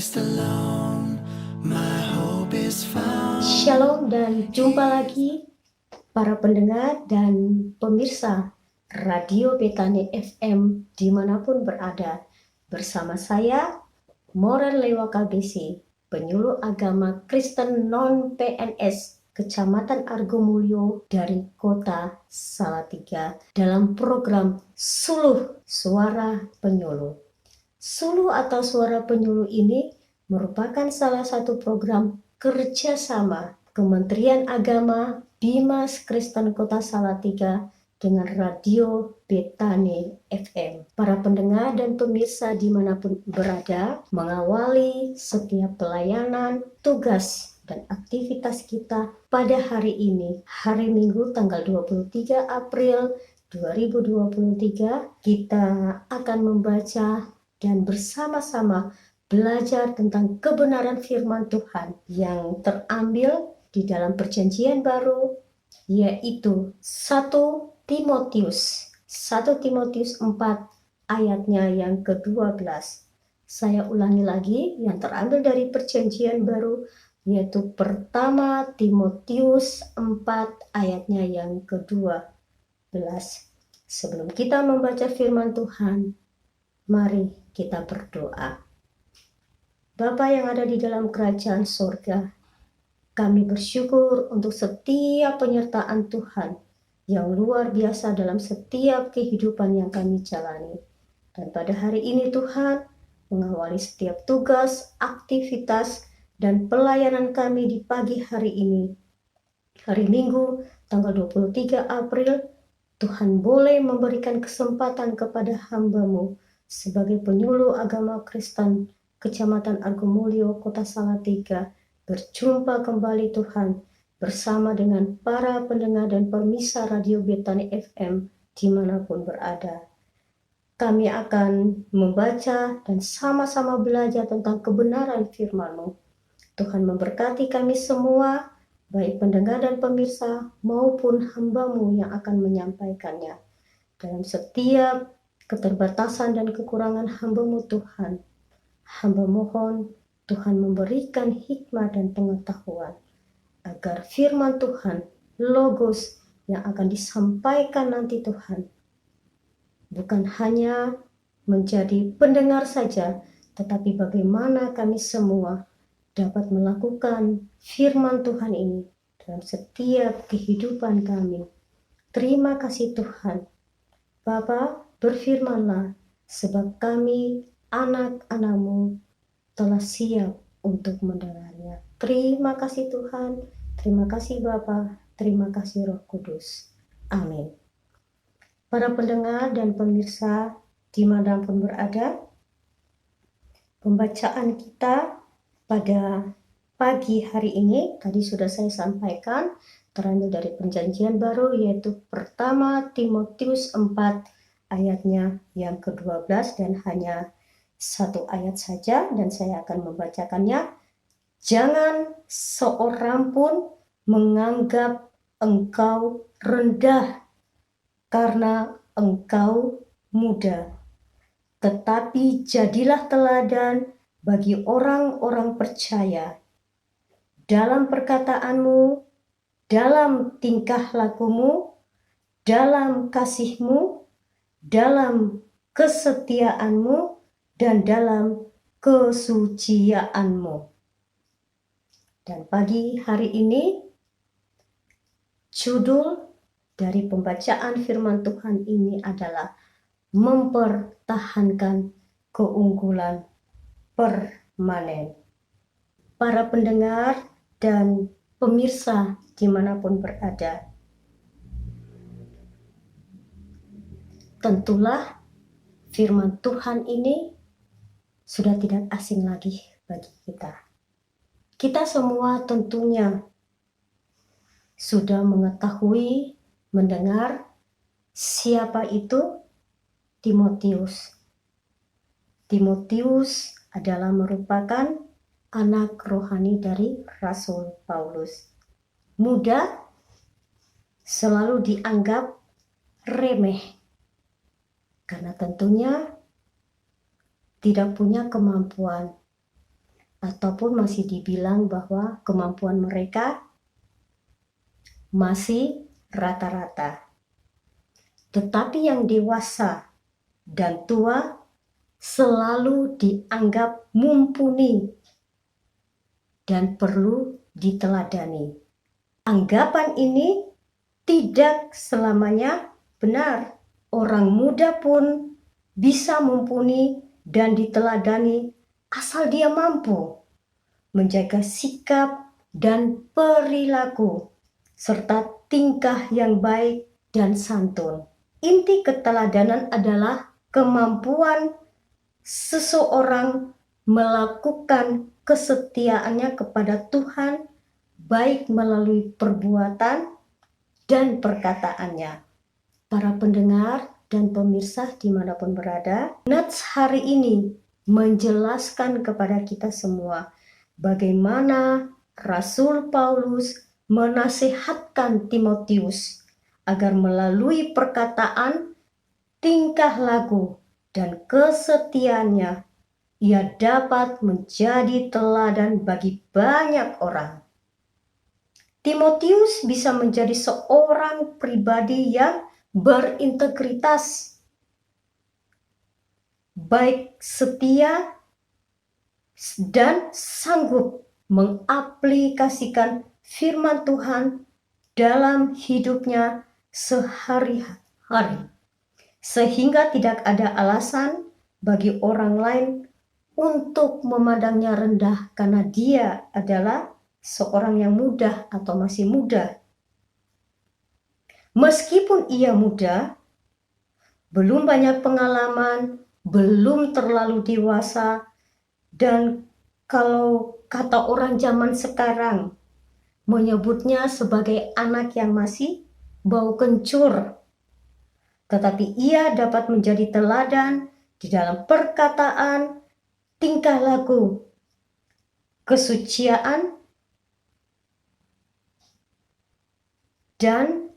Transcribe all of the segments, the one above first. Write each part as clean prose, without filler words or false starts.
Christ alone, my hope is found. Shalom dan jumpa lagi para pendengar dan pemirsa Radio Betani FM dimanapun berada. Bersama saya, Moren Lewa KBC, penyuluh agama Kristen non-PNS Kecamatan Argomulyo dari Kota Salatiga dalam program Suluh Suara Penyuluh. Suluh atau Suara Penyuluh ini merupakan salah satu program kerjasama Kementerian Agama Bimas Kristen Kota Salatiga dengan Radio Betani FM. Para pendengar dan pemirsa dimanapun berada, mengawali setiap pelayanan, tugas, dan aktivitas kita pada hari ini, hari Minggu tanggal 23 April 2023, kita akan membaca dan bersama-sama belajar tentang kebenaran firman Tuhan yang terambil di dalam Perjanjian Baru, yaitu 1 Timotius 4 ayatnya yang ke-12. Saya ulangi lagi, yang terambil dari Perjanjian Baru, yaitu pertama Timotius 4 ayatnya yang ke-12. Sebelum kita membaca firman Tuhan, mari kita berdoa. Bapa yang ada di dalam kerajaan sorga, kami bersyukur untuk setiap penyertaan Tuhan yang luar biasa dalam setiap kehidupan yang kami jalani. Dan pada hari ini Tuhan, mengawali setiap tugas, aktivitas, dan pelayanan kami di pagi hari ini, hari Minggu, tanggal 23 April, Tuhan boleh memberikan kesempatan kepada hamba-Mu sebagai penyuluh agama Kristen Kecamatan Argomulyo, Kota Salatiga, berjumpa kembali Tuhan bersama dengan para pendengar dan pemirsa Radio Betani FM dimanapun berada. Kami akan membaca dan sama-sama belajar tentang kebenaran firman-Mu. Tuhan memberkati kami semua, baik pendengar dan pemirsa maupun hamba-Mu yang akan menyampaikannya. Dalam setiap keterbatasan dan kekurangan hamba-Mu Tuhan, hamba mohon Tuhan memberikan hikmat dan pengetahuan agar firman Tuhan, logos yang akan disampaikan nanti Tuhan, bukan hanya menjadi pendengar saja, tetapi bagaimana kami semua dapat melakukan firman Tuhan ini dalam setiap kehidupan kami. Terima kasih Tuhan. Bapa, berfirmanlah, sebab kami anak-anak-Mu telah siap untuk mendengarnya. Terima kasih Tuhan, terima kasih Bapa, terima kasih Roh Kudus. Amin. Para pendengar dan pemirsa dimanapun berada, pembacaan kita pada pagi hari ini, tadi sudah saya sampaikan, terambil dari Perjanjian Baru, yaitu pertama Timotius 4 ayatnya yang ke-12 dan hanya satu ayat saja, dan saya akan membacakannya. Jangan seorang pun menganggap engkau rendah karena engkau muda, tetapi jadilah teladan bagi orang-orang percaya dalam perkataanmu, dalam tingkah lakumu, dalam kasihmu, dalam kesetiaanmu, dan dalam kesucianmu. Dan pagi hari ini, judul dari pembacaan firman Tuhan ini adalah mempertahankan keunggulan permanen. Para pendengar dan pemirsa dimanapun berada, tentulah firman Tuhan ini sudah tidak asing lagi bagi kita. Kita semua tentunya sudah mengetahui, mendengar siapa itu Timotius. Timotius adalah merupakan anak rohani dari Rasul Paulus. Muda selalu dianggap remeh karena tentunya tidak punya kemampuan ataupun masih dibilang bahwa kemampuan mereka masih rata-rata. Tetapi yang dewasa dan tua selalu dianggap mumpuni dan perlu diteladani. Anggapan ini tidak selamanya benar. Orang muda pun bisa mumpuni dan diteladani asal dia mampu menjaga sikap dan perilaku serta tingkah yang baik dan santun. Inti keteladanan adalah kemampuan seseorang melakukan kesetiaannya kepada Tuhan, baik melalui perbuatan dan perkataannya. Para pendengar dan pemirsa dimanapun berada, Nats hari ini menjelaskan kepada kita semua bagaimana Rasul Paulus menasihatkan Timotius agar melalui perkataan, tingkah laku, dan kesetiaannya ia dapat menjadi teladan bagi banyak orang. Timotius bisa menjadi seorang pribadi yang berintegritas, baik setia dan sanggup mengaplikasikan firman Tuhan dalam hidupnya sehari-hari, sehingga tidak ada alasan bagi orang lain untuk memandangnya rendah karena dia adalah seorang yang muda atau masih muda. Meskipun ia muda, belum banyak pengalaman, belum terlalu dewasa, dan kalau kata orang zaman sekarang menyebutnya sebagai anak yang masih bau kencur. Tetapi ia dapat menjadi teladan di dalam perkataan, tingkah laku, kesucian, dan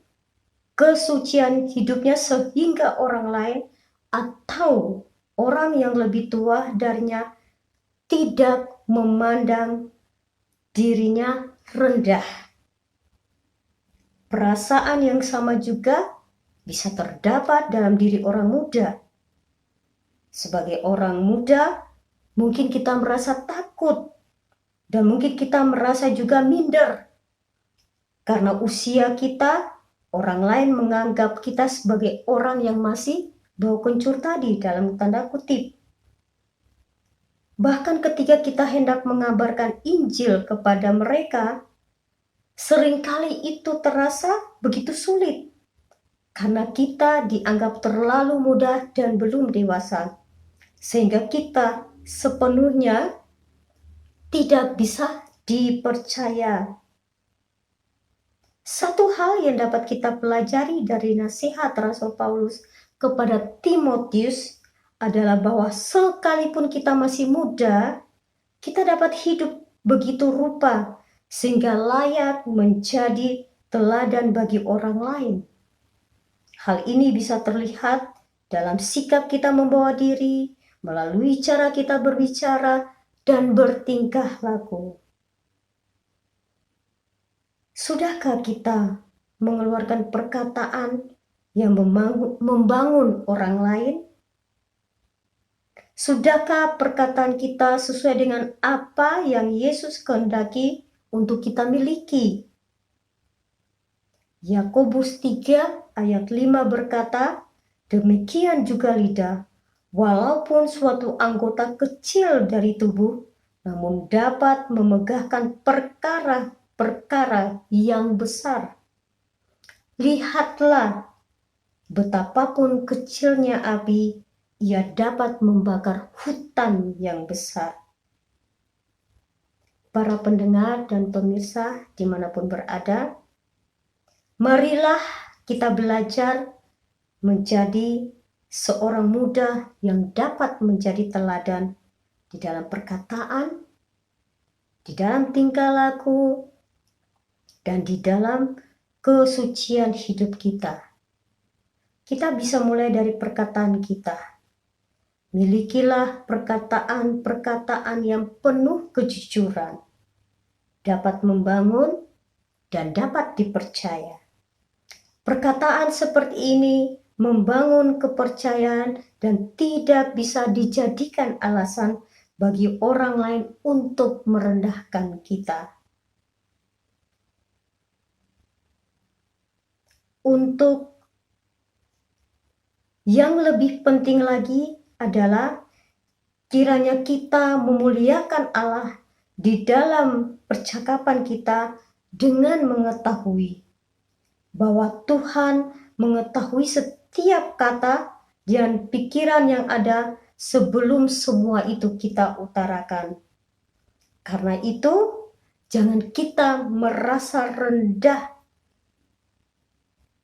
kesucian hidupnya sehingga orang lain atau orang yang lebih tua darinya tidak memandang dirinya rendah. Perasaan yang sama juga bisa terdapat dalam diri orang muda. Sebagai orang muda, mungkin kita merasa takut dan mungkin kita merasa juga minder karena usia kita. Orang lain menganggap kita sebagai orang yang masih bau kencur tadi dalam tanda kutip. Bahkan ketika kita hendak mengabarkan Injil kepada mereka, seringkali itu terasa begitu sulit karena kita dianggap terlalu muda dan belum dewasa, sehingga kita sepenuhnya tidak bisa dipercaya. Satu hal yang dapat kita pelajari dari nasihat Rasul Paulus kepada Timotius adalah bahwa sekalipun kita masih muda, kita dapat hidup begitu rupa sehingga layak menjadi teladan bagi orang lain. Hal ini bisa terlihat dalam sikap kita membawa diri, melalui cara kita berbicara dan bertingkah laku. Sudahkah kita mengeluarkan perkataan yang membangun orang lain? Sudahkah perkataan kita sesuai dengan apa yang Yesus kehendaki untuk kita miliki? Yakobus 3 ayat 5 berkata, demikian juga lidah, walaupun suatu anggota kecil dari tubuh, namun dapat memegahkan perkara yang besar. Lihatlah, betapapun kecilnya api, ia dapat membakar hutan yang besar. Para pendengar dan pemirsa dimanapun berada, marilah kita belajar menjadi seorang muda yang dapat menjadi teladan di dalam perkataan, di dalam tingkah laku, dan di dalam kesucian hidup kita. Kita bisa mulai dari perkataan kita. Milikilah perkataan-perkataan yang penuh kejujuran, dapat membangun dan dapat dipercaya. Perkataan seperti ini membangun kepercayaan dan tidak bisa dijadikan alasan bagi orang lain untuk merendahkan kita. Untuk yang lebih penting lagi adalah kiranya kita memuliakan Allah di dalam percakapan kita dengan mengetahui bahwa Tuhan mengetahui setiap kata dan pikiran yang ada sebelum semua itu kita utarakan. Karena itu, jangan kita merasa rendah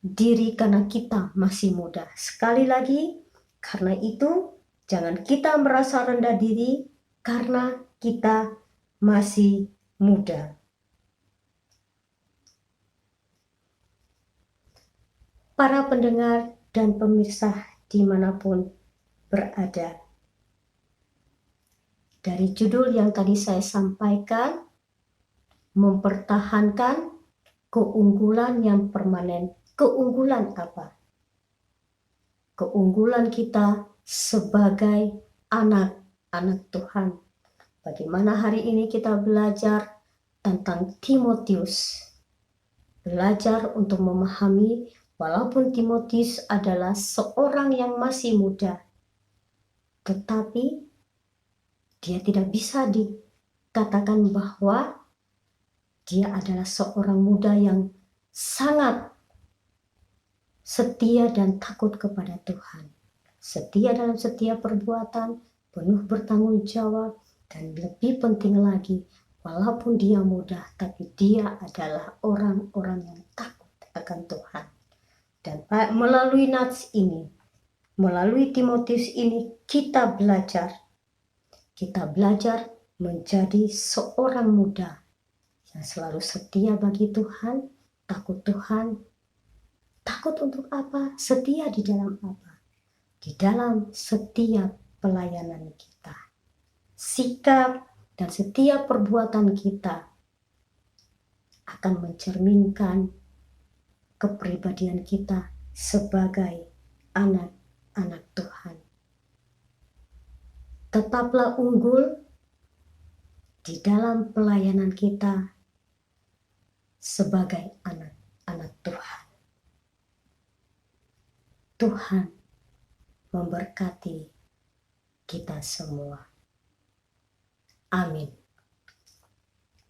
diri karena kita masih muda. Sekali lagi, karena itu jangan kita merasa rendah diri karena kita masih muda. Para pendengar dan pemirsa dimanapun berada, dari judul yang tadi saya sampaikan, mempertahankan keunggulan yang permanen. Keunggulan apa? Keunggulan kita sebagai anak-anak Tuhan. Bagaimana hari ini kita belajar tentang Timotius. Belajar untuk memahami walaupun Timotius adalah seorang yang masih muda, tetapi dia tidak bisa dikatakan bahwa dia adalah seorang muda yang sangat setia dan takut kepada Tuhan. Setia dalam setiap perbuatan, penuh bertanggung jawab, dan lebih penting lagi, walaupun dia muda, tapi dia adalah orang-orang yang takut akan Tuhan. Dan melalui nats ini, melalui Timotius ini, kita belajar menjadi seorang muda yang selalu setia bagi Tuhan, takut Tuhan. Takut untuk apa? Setia di dalam apa? Di dalam setiap pelayanan kita. Sikap dan setiap perbuatan kita akan mencerminkan kepribadian kita sebagai anak-anak Tuhan. Tetaplah unggul di dalam pelayanan kita sebagai anak-anak Tuhan. Tuhan memberkati kita semua. Amin.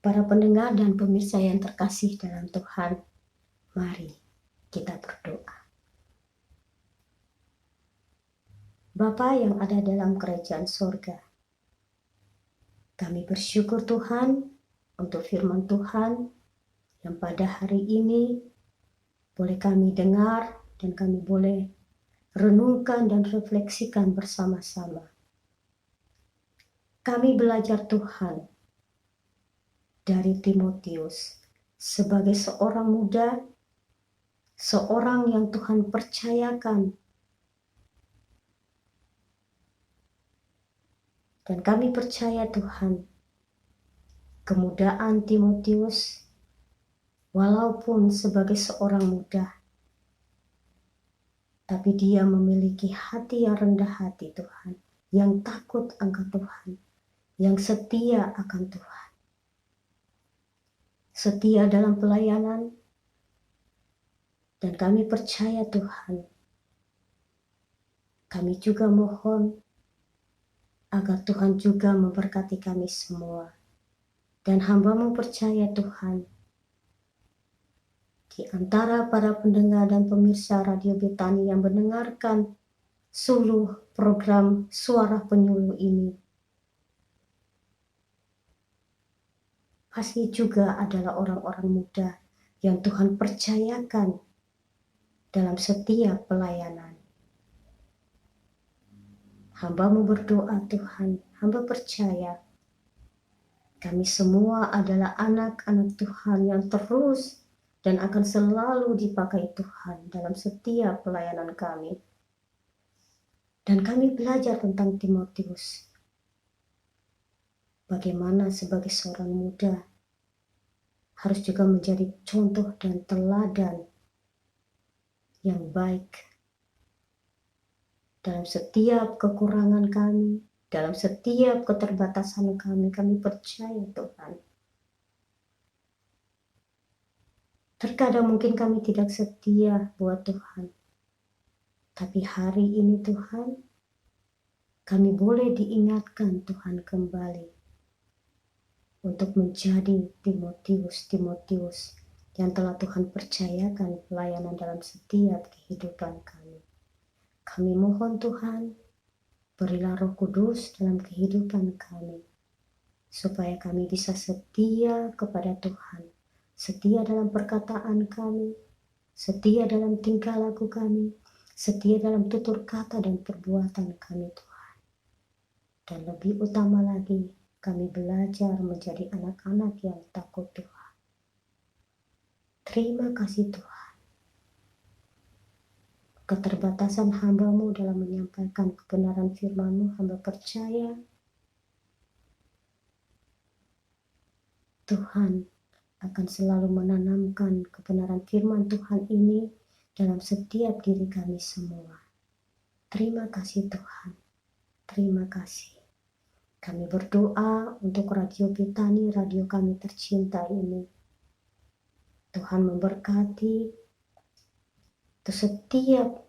Para pendengar dan pemirsa yang terkasih dalam Tuhan, mari kita berdoa. Bapa yang ada dalam kerajaan sorga, kami bersyukur Tuhan untuk firman Tuhan yang pada hari ini boleh kami dengar dan kami boleh renungkan dan refleksikan bersama-sama. Kami belajar Tuhan dari Timotius sebagai seorang muda, seorang yang Tuhan percayakan. Dan kami percaya Tuhan, kemudaan Timotius, walaupun sebagai seorang muda, tapi dia memiliki hati yang rendah hati Tuhan, yang takut akan Tuhan, yang setia akan Tuhan. Setia dalam pelayanan, dan kami percaya Tuhan. Kami juga mohon agar Tuhan juga memberkati kami semua. Dan hamba-Mu percaya Tuhan, di antara para pendengar dan pemirsa Radio Betani yang mendengarkan seluruh program Suara Penyuluh ini, pasti juga adalah orang-orang muda yang Tuhan percayakan dalam setiap pelayanan. Hamba-Mu berdoa Tuhan, hamba percaya kami semua adalah anak-anak Tuhan yang terus dan akan selalu dipakai Tuhan dalam setiap pelayanan kami. Dan kami belajar tentang Timotius. Bagaimana sebagai seorang muda harus juga menjadi contoh dan teladan yang baik dalam setiap kekurangan kami, dalam setiap keterbatasan kami. Kami percaya Tuhan. Terkadang mungkin kami tidak setia buat Tuhan. Tapi hari ini Tuhan, kami boleh diingatkan Tuhan kembali untuk menjadi Timotius yang telah Tuhan percayakan pelayanan dalam setiap kehidupan kami. Kami mohon Tuhan, berilah Roh Kudus dalam kehidupan kami, supaya kami bisa setia kepada Tuhan, setia dalam perkataan kami, setia dalam tingkah laku kami, setia dalam tutur kata dan perbuatan kami Tuhan. Dan lebih utama lagi, kami belajar menjadi anak-anak yang takut Tuhan. Terima kasih Tuhan. Keterbatasan hamba-Mu dalam menyampaikan kebenaran firman-Mu, hamba percaya Tuhan akan selalu menanamkan kebenaran firman Tuhan ini dalam setiap diri kami semua. Terima kasih Tuhan. Terima kasih. Kami berdoa untuk Radio Betani, radio kami tercinta ini. Tuhan memberkati setiap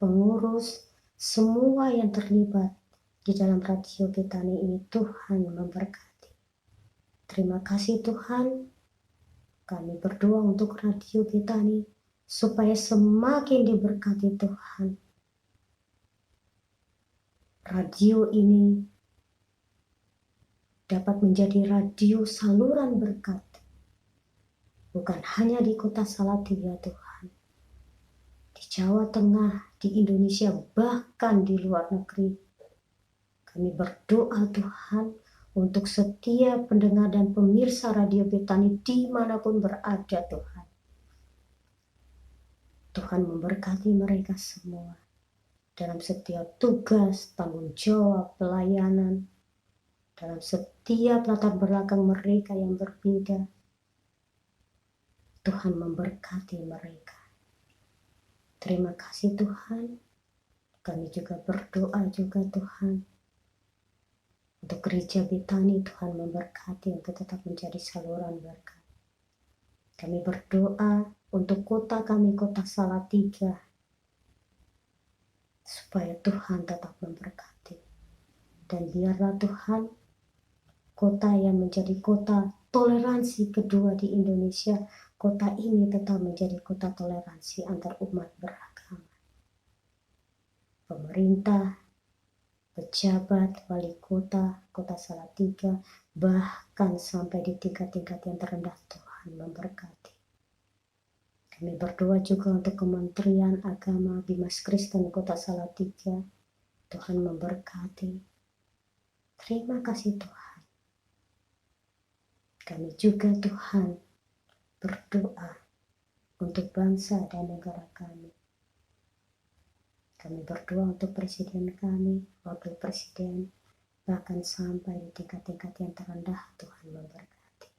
pengurus, semua yang terlibat di dalam Radio Betani ini. Tuhan memberkati. Terima kasih Tuhan. Kami berdoa untuk Radio Betani supaya semakin diberkati Tuhan. Radio ini dapat menjadi radio saluran berkat, bukan hanya di kota Salatiga Tuhan, di Jawa Tengah, di Indonesia, bahkan di luar negeri. Kami berdoa Tuhan untuk setiap pendengar dan pemirsa Radio Betani dimanapun berada Tuhan. Tuhan memberkati mereka semua dalam setiap tugas, tanggung jawab, pelayanan, dalam setiap latar belakang mereka yang berbeda. Tuhan memberkati mereka. Terima kasih Tuhan. Kami juga berdoa juga Tuhan untuk gereja Betani. Tuhan memberkati untuk tetap menjadi saluran berkat. Kami berdoa untuk kota kami, kota Salatiga, supaya Tuhan tetap memberkati. Dan biarlah Tuhan, kota yang menjadi kota toleransi kedua di Indonesia, kota ini tetap menjadi kota toleransi antar umat beragama. Pemerintah, pejabat, wali kota, kota Salatiga, bahkan sampai di tingkat-tingkat yang terendah, Tuhan memberkati. Kami berdoa juga untuk Kementerian Agama Bimas Kristen Kota Salatiga. Tuhan memberkati. Terima kasih Tuhan. Kami juga Tuhan berdoa untuk bangsa dan negara kami. Kami berdoa untuk presiden kami, wakil presiden, bahkan sampai di tingkat-tingkat yang terendah. Tuhan memberkati.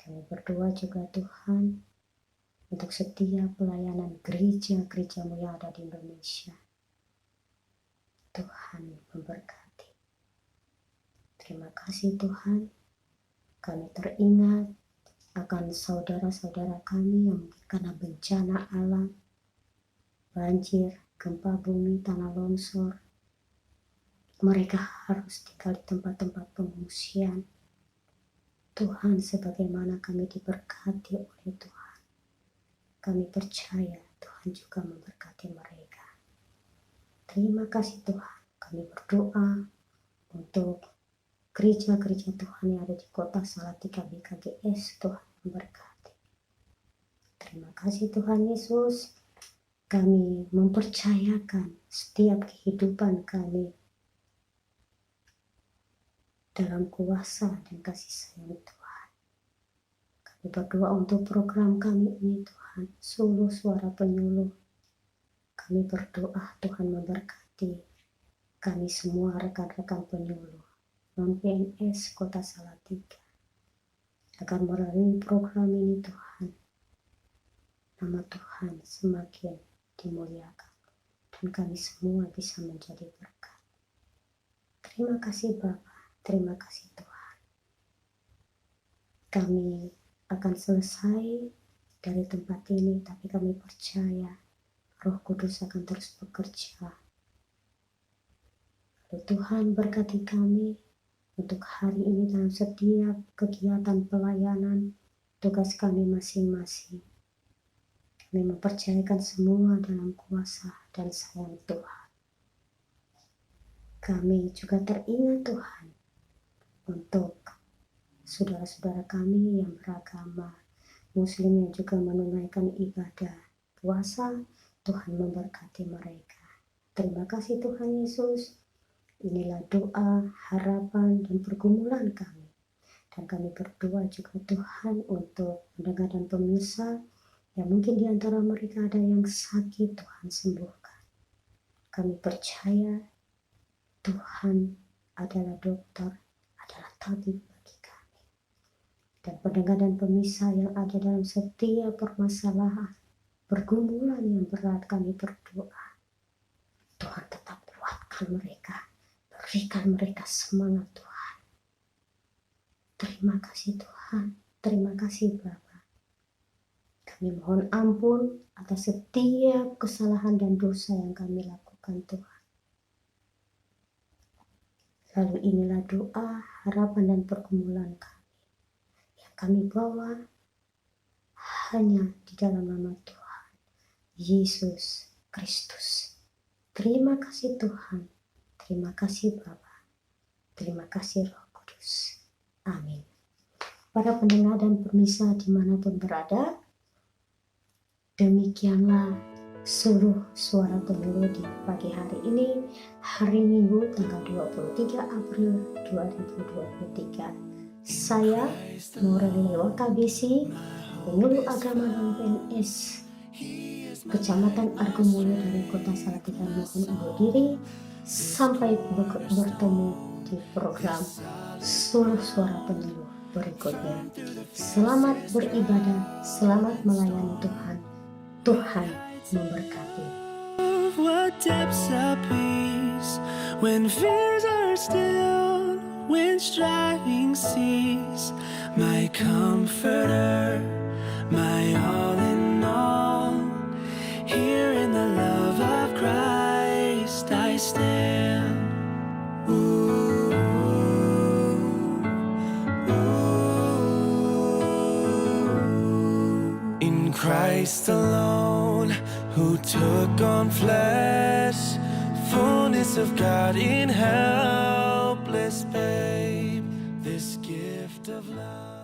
Kami berdoa juga Tuhan untuk setiap pelayanan gereja-gerejamu yang ada di Indonesia. Tuhan memberkati. Terima kasih Tuhan. Kami teringat akan saudara-saudara kami yang karena bencana alam, banjir, gempa bumi, tanah longsor, mereka harus tinggal di tempat-tempat pengungsian. Tuhan, sebagaimana kami diberkati oleh Tuhan, kami percaya Tuhan juga memberkati mereka. Terima kasih Tuhan. Kami berdoa untuk gereja-gereja Tuhan yang ada di kota Salatiga BKGS. Tuhan memberkati. Terima kasih Tuhan Yesus. Kami mempercayakan setiap kehidupan kami dalam kuasa dan kasih sayang Tuhan. Kami berdoa untuk program kami ini Tuhan, Suluh Suara Penyuluh. Kami Kami berdoa Tuhan memberkati kami semua rekan-rekan penyuluh non-PNS Kota Salatiga, agar melalui program ini Tuhan, nama Tuhan semakin dimuliakan dan kami semua bisa menjadi berkat. Terima kasih Bapa, terima kasih Tuhan. Kami akan selesai dari tempat ini, tapi kami percaya Roh Kudus akan terus bekerja. Lalu Tuhan berkati kami untuk hari ini dalam setiap kegiatan pelayanan tugas kami masing-masing. Kami mempercayakan semua dalam kuasa dan sayang Tuhan. Kami juga teringat Tuhan untuk saudara-saudara kami yang beragama Muslim yang juga menunaikan ibadah puasa. Tuhan memberkati mereka. Terima kasih Tuhan Yesus. Inilah doa, harapan, dan pergumulan kami. Dan kami berdoa juga Tuhan untuk pendengar dan pemirsa yang mungkin di antara mereka ada yang sakit, Tuhan sembuhkan. Kami percaya Tuhan adalah dokter, adalah tabib bagi kami. Dan pendengar dan pemirsa yang ada dalam setiap permasalahan, pergumulan yang berat, kami berdoa Tuhan tetap kuatkan mereka. Berikan mereka semangat Tuhan. Terima kasih Tuhan. Terima kasih Bapa. Kami mohon ampun atas setiap kesalahan dan dosa yang kami lakukan Tuhan. Lalu inilah doa, harapan dan pergumulan kami yang kami bawa hanya di dalam nama Tuhan Yesus Kristus. Terima kasih Tuhan. Terima kasih Bapa, terima kasih Roh Kudus. Amin. Para pendengar dan pemirsa dimanapun berada, demikianlah seluruh suara penyuluh di pagi hari ini, hari Minggu tanggal 23 April 2023. Saya Morelli Wakabisi, penyuluh agama non-PNS Kecamatan Argomulyo dari Kota Salatiga, mohon undur diri. Sampai bertemu di program Seluruh Suara Penyuluh berikutnya. Selamat beribadah, selamat melayani Tuhan. Tuhan memberkati. What depths of peace when fears are still, when striving cease. My comforter, my all in all. Here in the love of Christ I stand. Ooh, ooh. In Christ alone, who took on flesh, fullness of God in helpless babe, this gift of love.